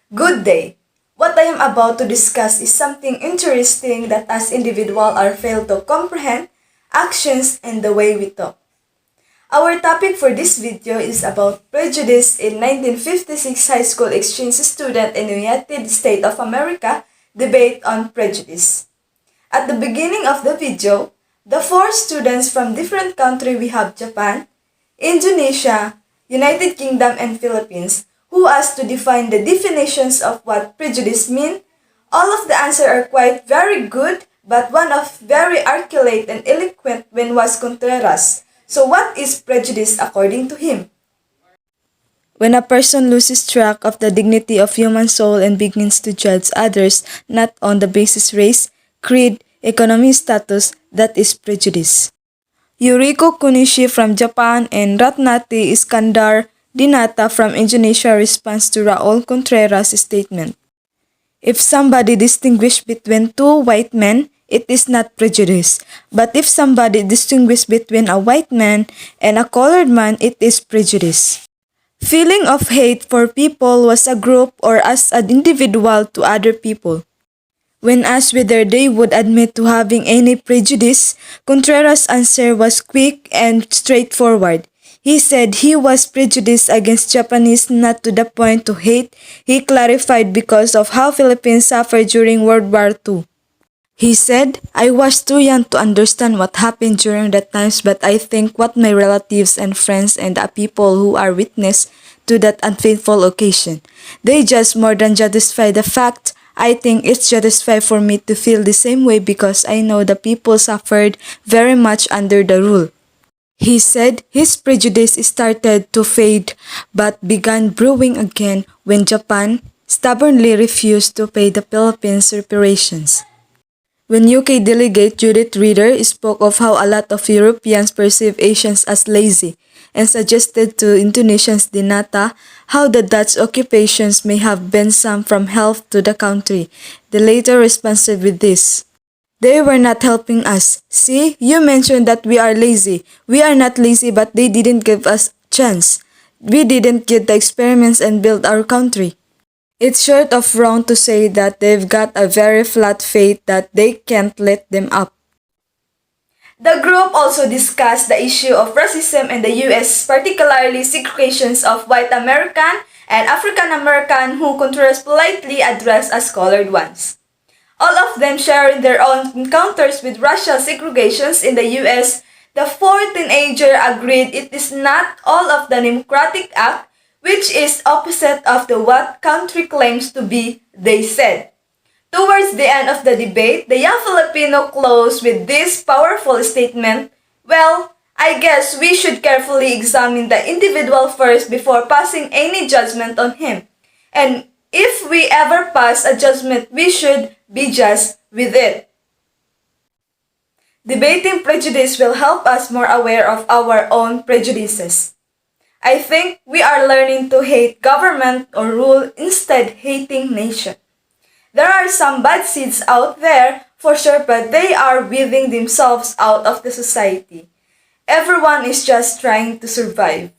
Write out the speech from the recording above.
Good day. What I am about to discuss is something interesting that as individuals are failed to comprehend, actions and the way we talk. Our topic for this video is about prejudice in 1956 high school exchange student in the United States of America debate on prejudice. At the beginning of the video, the four students from different countries we have Japan, Indonesia, United Kingdom, and Philippines who asked to define the definitions of what prejudice mean. All of the answers are quite very good, but one of very articulate and eloquent one was Contreras. So what is prejudice according to him? When a person loses track of the dignity of human soul and begins to judge others not on the basis race, creed, economy, status, that is prejudice. Yuriko Kunishi from Japan and Ratnati Iskandar Dinata from Indonesia responds to Raul Contreras' statement. If somebody distinguishes between two white men, it is not prejudice. But if somebody distinguishes between a white man and a colored man, it is prejudice. Feeling of hate for people was a group or as an individual to other people. When asked whether they would admit to having any prejudice, Contreras' answer was quick and straightforward. He said he was prejudiced against Japanese not to the point to hate. He clarified because of how Philippines suffered during World War II. He said, I was too young to understand what happened during that times, but I think what my relatives and friends and the people who are witness to that unfaithful occasion, they just more than justify the fact. I think it's justified for me to feel the same way because I know the people suffered very much under the rule. He said his prejudice started to fade but began brewing again when Japan stubbornly refused to pay the Philippines reparations. When UK delegate Judith Reader spoke of how a lot of Europeans perceive Asians as lazy and suggested to Indonesians Dinata how the Dutch occupations may have been some from help to the country, the latter responded with this. They were not helping us. See, you mentioned that we are lazy. We are not lazy, but they didn't give us chance. We didn't get the experiments and build our country. It's short of wrong to say that they've got a very flat fate that they can't let them up. The group also discussed the issue of racism in the US, particularly segregations of white American and African American who Contreras politely addressed as colored ones. All of them sharing their own encounters with racial segregations in the US, the four teenagers agreed it is not all of the Democratic Act, which is opposite of the what country claims to be, they said. Towards the end of the debate, the young Filipino closed with this powerful statement, well, I guess we should carefully examine the individual first before passing any judgment on him. And if we ever pass a judgment, we should be just with it. Debating prejudice will help us more aware of our own prejudices. I think we are learning to hate government or rule instead hating nation. There are some bad seeds out there for sure, but they are weaving themselves out of the society. Everyone is just trying to survive.